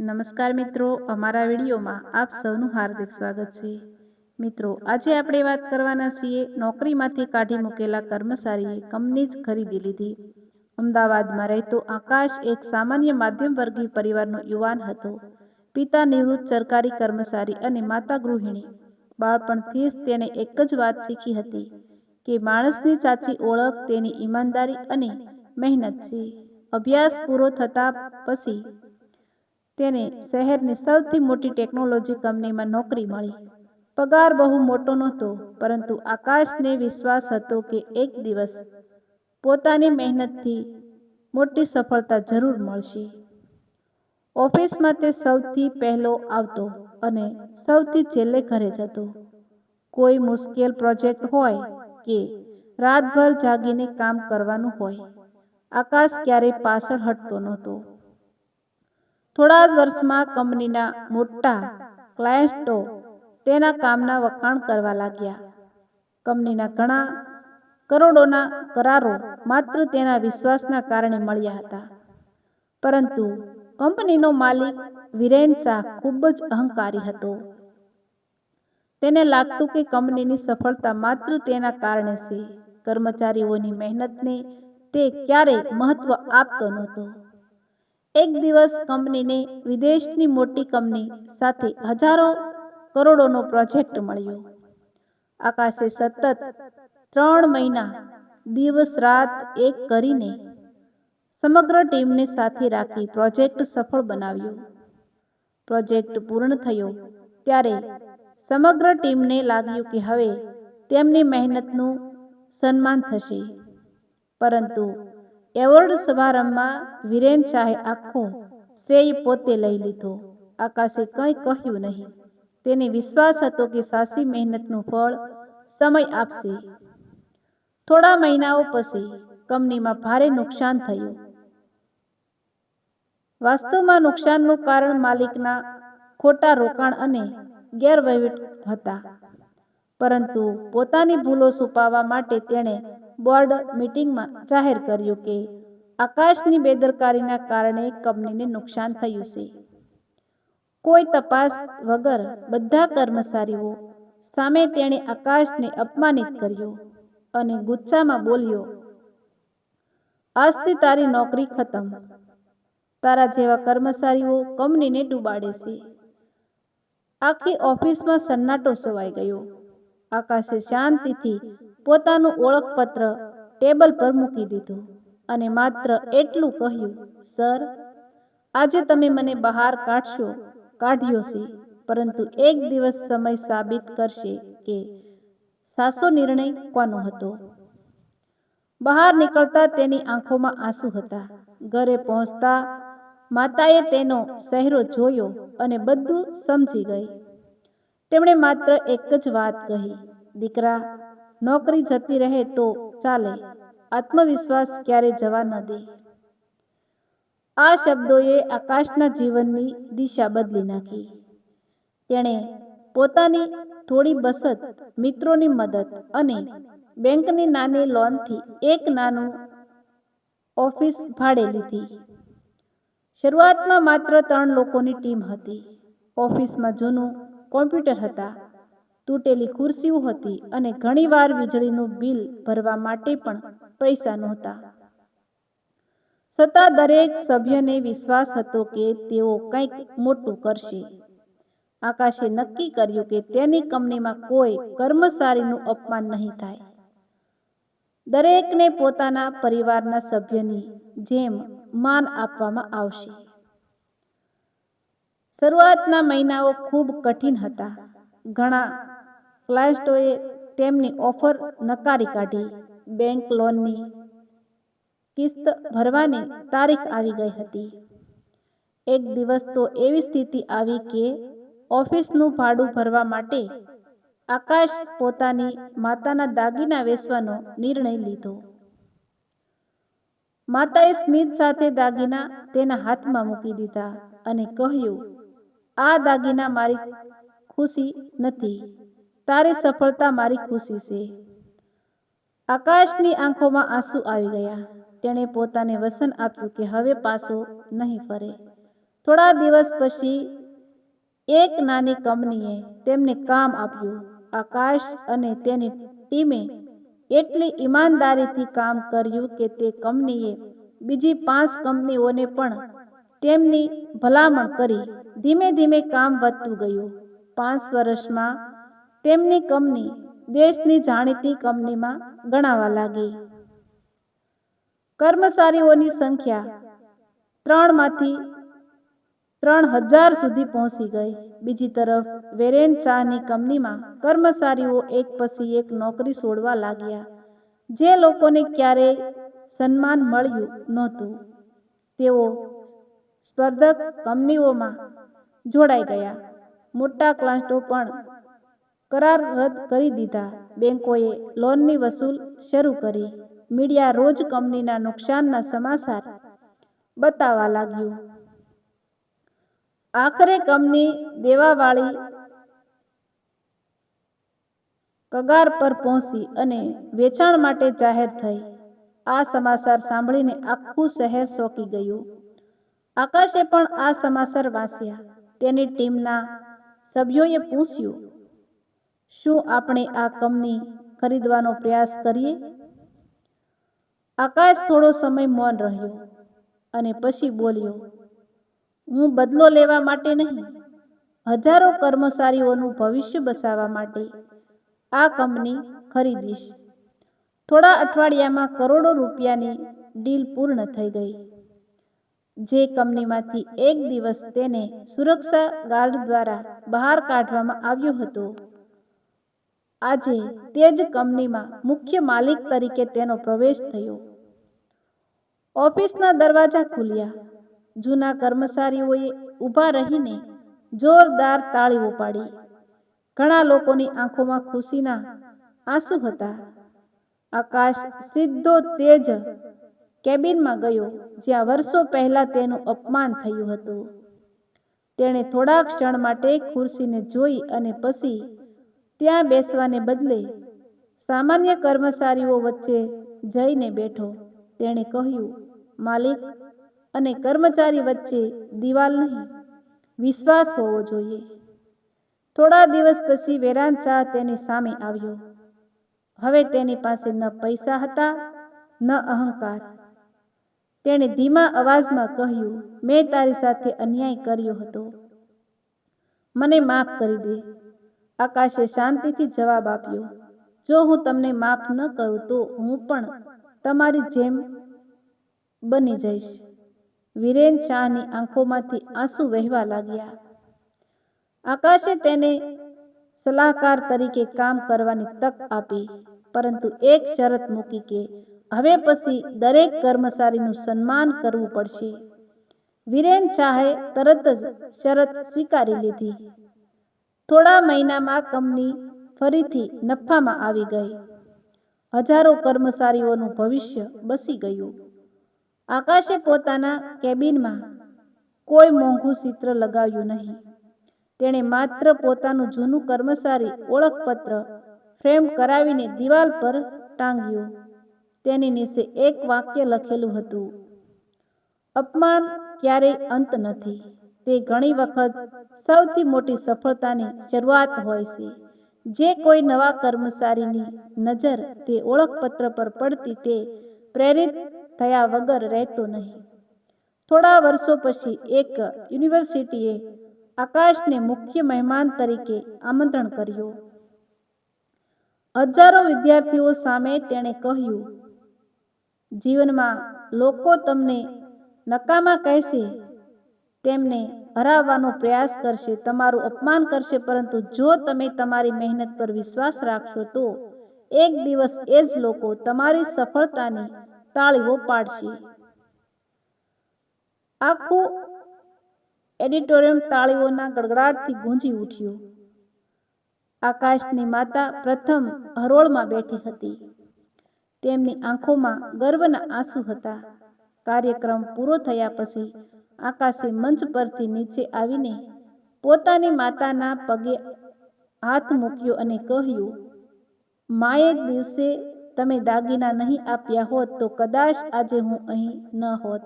નમસ્કાર મિત્રો, અમારા વિડીયોમાં આપ સૌનું હાર્દિક સ્વાગત છે. મિત્રો, આજે આપણે વાત કરવાના છીએ નોકરીમાંથી કાઢી મૂકેલા કર્મચારીએ કંપની જ ખરીદી લીધી. અમદાવાદમાં રહેતો આકાશ એક સામાન્ય માધ્યમ વર્ગીય પરિવારનો યુવાન હતો. પિતા નિવૃત્ત સરકારી કર્મચારી અને માતા ગૃહિણી. બાળપણથી જ તેણે એક જ વાત શીખી હતી કે માણસની સાચી ઓળખ તેની ઈમાનદારી અને મહેનત છે. અભ્યાસ પૂરો થતા પછી તેને શહેરની સૌથી મોટી ટેકનોલોજી કંપનીમાં નોકરી મળી. પગાર બહુ મોટો નહોતો, પરંતુ આકાશને વિશ્વાસ હતો કે એક દિવસ પોતાની મહેનતથી મોટી સફળતા જરૂર મળશે. ઓફિસમાં તે સૌથી પહેલો આવતો અને સૌથી છેલ્લે ઘરે જતો. કોઈ મુશ્કેલ પ્રોજેક્ટ હોય કે રાતભર જાગીને કામ કરવાનું હોય, આકાશ ક્યારેય પાછળ હટતો નહોતો. થોડા જ વર્ષમાં કંપનીના મોટા ક્લાયન્ટો તેના કામના વખાણ કરવા લાગ્યા. કંપનીના ઘણા કરોડોના કરારો માત્ર તેના વિશ્વાસના કારણે મળ્યા હતા. પરંતુ કંપનીનો માલિક વિરેન શાહ ખૂબ જ અહંકારી હતો. તેને લાગતું કે કંપનીની સફળતા માત્ર તેના કારણે છે. કર્મચારીઓની મહેનતને તે ક્યારેય મહત્વ આપતો નહોતો. એક દિવસ કંપનીને વિદેશની મોટી કંપની સાથે હજારો કરોડોનો પ્રોજેક્ટ મળ્યો. આકાશે સતત 3 મહિના દિવસ રાત એક કરીને સમગ્ર ટીમને સાથે રાખી પ્રોજેક્ટ સફળ બનાવ્યો. પ્રોજેક્ટ પૂર્ણ થયો ત્યારે સમગ્ર ટીમને લાગ્યું કે હવે તેમની મહેનતનું સન્માન થશે. પરંતુ એવોર્ડ સમારંભમાં વિરેન શાહે આખો શ્રેય પોતે લઈ લીધો. આકાશે કંઈ કહ્યું નહીં. તેને વિશ્વાસ હતો કે સાચી મહેનતનું ફળ સમય આપશે. થોડા મહિનાઓ પછી કંપનીમાં ભારે નુકસાન થયું. વાસ્તવમાં નુકસાનનું કારણ માલિકના ખોટા રોકાણ અને ગેરવહીવટ હતા. પરંતુ પોતાની ભૂલો છુપાવવા માટે તેણે બોર્ડ મીટિંગમાં જાહેર કર્યું કે આકાશની બેદરકારીના કારણે કંપનીને નુકસાન થયું છે. કોઈ તપાસ વગર બધા કર્મચારીઓ સામે તેણે આકાશને અપમાનિત કર્યો અને ગુસ્સામાં બોલ્યો, આજથી તારી નોકરી ખતમ. તારા જેવા કર્મચારીઓ કંપનીને ડૂબાડે છે. આખી ઓફિસમાં સન્નાટો છવાઈ ગયો. આકાશે શાંતિથી પોતાનું ઓળખપત્ર ટેબલ પર મૂકી દીધું અને માત્ર એટલું કહ્યું, સર, આજે તમે મને બહાર કાઢ્યો છે, પરંતુ એક દિવસ સમય સાબિત કરશે કે સાચો નિર્ણય કોનો હતો. બહાર નીકળતા તેની આંખોમાં આંસુ હતા. ઘરે પહોંચતા માતાએ તેનો ચહેરો જોયો અને બધું સમજી ગઈ. તેમણે માત્ર એક જ વાત કહી, દીકરા, નોકરી જતી રહે તો ચાલે, આત્મવિશ્વાસ ક્યારે જવા ન દે. આ શબ્દોએ આકાશના જીવનની દિશા બદલી નાખી. તેણે પોતાની થોડી બચત, મિત્રોની મદદ અને બેંકની નાની લોનથી એક નાનું ઓફિસ ભાડે લીધી. શરૂઆતમાં માત્ર 3 લોકોની ટીમ હતી. ઓફિસમાં જૂનું કોમ્પ્યુટર હતા, તૂટેલી ખુરશીઓ હતી અને ઘણીવાર વીજળીનું બિલ ભરવા માટે પણ પૈસા નહોતા. છતાં દરેક સભ્યને વિશ્વાસ હતો કે તેઓ કંઈક મોટું કરશે. આકાશે નક્કી કર્યું કે તેની કંપનીમાં કોઈ કર્મચારીનું અપમાન નહીં થાય. દરેકને પોતાના પરિવારના સભ્યની જેમ માન આપવામાં આવશે. શરૂઆતના મહિનાઓ ખૂબ કઠિન હતા. ઘણા ક્લાયન્ટોએ તેમની ઓફર નકારી કાઢી. બેંક લોનની કિસ્ત ભરવાની તારીખ આવી ગઈ હતી. એક દિવસ તો એવી સ્થિતિ આવી કે ઓફિસનું ભાડું ભરવા માટે આકાશ પોતાની માતાના દાગીના વેચવાનો નિર્ણય લીધો. માતાએ સ્મિત સાથે દાગીના તેના હાથમાં મૂકી દીધા અને કહ્યું, આ દાગીના મારી ખુશી નથી, તારી સફળતા મારી ખુશી છે. આકાશની આંખોમાં આંસુ આવી ગયા. તેણે પોતાને વચન આપ્યું કે હવે પાછો નહીં ફરે. થોડા દિવસ પછી એક નાની કંપનીએ તેમને કામ આપ્યું. આકાશ અને તેની ટીમે એટલી ઈમાનદારીથી કામ કર્યું કે તે કંપનીએ બીજી 5 કંપનીઓને પણ તેમની ભલામણ કરી. ધીમે ધીમે કામ વધતું ગયું. 5 વર્ષમાં તેમની કંપની દેશની જાણીતી કંપનીમાં ગણાવા લાગી. કર્મચારીઓની સંખ્યા 3 માંથી 3000 સુધી પહોંચી ગઈ. બીજી તરફ વેરેન ચાની કંપનીમાં કર્મચારીઓ એક પછી એક નોકરી છોડવા લાગ્યા. જે લોકોને ક્યારેય સન્માન મળ્યું નહોતું તેઓ સ્પર્ધક કંપનીઓમાં જોડાઈ ગયા. મોટા ક્લાયન્ટો પણ કરાર રદ કરી દીધા. બેંકોએ લોનની વસૂલ શરૂ કરી. મીડિયા રોજ કંપનીના નુકસાનના સમાચાર બતાવવા લાગ્યું. આખરે કંપની દેવાવાળી કગાર પર પહોંચી અને વેચાણ માટે જાહેર થઈ. આ સમાચાર સાંભળીને આખું શહેર ચોંકી ગયું. આકાશે પણ આ સમાચાર વાંચ્યા. તેની ટીમના સભ્યોએ પૂછ્યું, શું આપણે આ કંપની ખરીદવાનો પ્રયાસ કરીએ? આકાશ થોડો સમય મૌન રહ્યો અને પછી બોલ્યો, હું બદલો લેવા માટે નહીં, હજારો કર્મચારીઓનું ભવિષ્ય બચાવવા માટે આ કંપની ખરીદીશ. થોડા અઠવાડિયામાં કરોડો રૂપિયાની ડીલ પૂર્ણ થઈ ગઈ. જે કંપનીમાંથી એક દિવસ તેને સુરક્ષા ગાર્ડ દ્વારા બહાર કાઢવામાં આવ્યો હતો, આજે તે જ કંપનીમાં મુખ્ય માલિક તરીકે તેનો પ્રવેશ થયો. ઓફિસના દરવાજા ખુલ્યા. જૂના કર્મચારીઓએ ઊભા રહીને જોરદાર તાળીઓ પાડી. ઘણા લોકોની આંખોમાં ખુશીના આંસુ હતા. આકાશ સીધો તે જ કેબિનમાં ગયો જ્યાં વર્ષો પહેલા તેનું અપમાન થયું હતું. તેણે થોડા ક્ષણ માટે ખુરશીને જોઈ અને પછી ત્યાં બેસવાને બદલે સામાન્ય કર્મચારીઓ વચ્ચે જઈને બેઠો. તેણે કહ્યું, માલિક અને કર્મચારી વચ્ચે દિવાલ નહીં, વિશ્વાસ હોવો જોઈએ. થોડા દિવસ પછી વેરાન ચા તેની સામે આવ્યો. હવે તેની પાસે ન પૈસા હતા ન અહંકાર. તેણે ધીમા અવાજમાં કહ્યું, મેં તારી સાથે અન્યાય કર્યો હતો, મને માફ કરી દે. આકાશે શાંતિથી જવાબ આપ્યો, જો હું તમને માફ ન કરું તો હું પણ તમારી જેમ બની જઈશ. વિરેન શાહની આંખોમાંથી આંસુ વહેવા લાગ્યા. આકાશે તેને સલાહકાર તરીકે કામ કરવાની તક આપી, પરંતુ એક શરત મૂકી કે હવે પછી દરેક કર્મચારીનું સન્માન કરવું પડશે. વિરેન શાહે તરત જ શરત સ્વીકારી લીધી. થોડા મહિનામાં કંપની ફરીથી નફામાં આવી ગઈ. હજારો કર્મચારીઓનું ભવિષ્ય બચી ગયું. આકાશે પોતાના કેબિનમાં કોઈ મોંઘું ચિત્ર લગાવ્યું નહીં. તેણે માત્ર પોતાનું જૂનું કર્મચારી ઓળખપત્ર ફ્રેમ કરાવીને દિવાલ પર ટાંગ્યું. તેની નીચે એક વાક્ય લખેલું હતું, અપમાન ક્યારેય અંત નથી, તે ઘણી વખત સૌથી મોટી સફળતાની શરૂઆત હોય છે. જે કોઈ નવા કર્મચારીની નજર તે ઓળખપત્ર પર પડતી તે પ્રેરિત થયા વગર રહેતો નહીં. થોડા વર્ષો પછી એક યુનિવર્સિટીએ આકાશને મુખ્ય મહેમાન તરીકે આમંત્રણ કર્યું. હજારો વિદ્યાર્થીઓ સામે તેણે કહ્યું, જીવનમાં લોકો તમને નકામા કહેશે, તેમને હરાવવાનો પ્રયાસ કરશે, તમારું અપમાન કરશે, પરંતુ જો તમે તમારી મહેનત પર વિશ્વાસ રાખશો તો એક દિવસ એ જ લોકો તમારી સફળતાની તાળીઓ પાડશે. આખું ઓડિટોરિયમ તાળીઓના ગડગડાટથી ગુંજી ઉઠ્યું. આકાશની માતા પ્રથમ હરોળમાં બેઠી હતી. તેમની આંખોમાં ગર્વના આંસુ હતા. કાર્યક્રમ પૂરો થયા પછી આકાશે મંચ પરથી નીચે આવીને પોતાની માતાના પગે હાથ મૂક્યો અને કહ્યું, માએ દિવસે તમે દાગીના નહીં આપ્યા હોત તો કદાચ આજે હું અહીં ન હોત.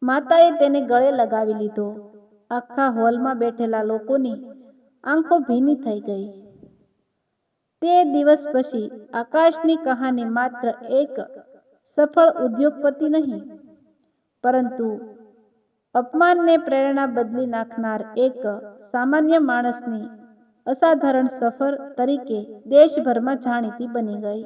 માતાએ તેને ગળે લગાવી લીધો. આખા હોલમાં બેઠેલા લોકોની આંખો ભીની થઈ ગઈ. તે દિવસ પછી આકાશની કહાની માત્ર એક સફળ ઉદ્યોગપતિ નહીં, પરંતુ અપમાનને પ્રેરણા બદલી નાખનાર એક સામાન્ય માણસની અસાધારણ સફર તરીકે દેશભરમાં જાણીતી બની ગઈ.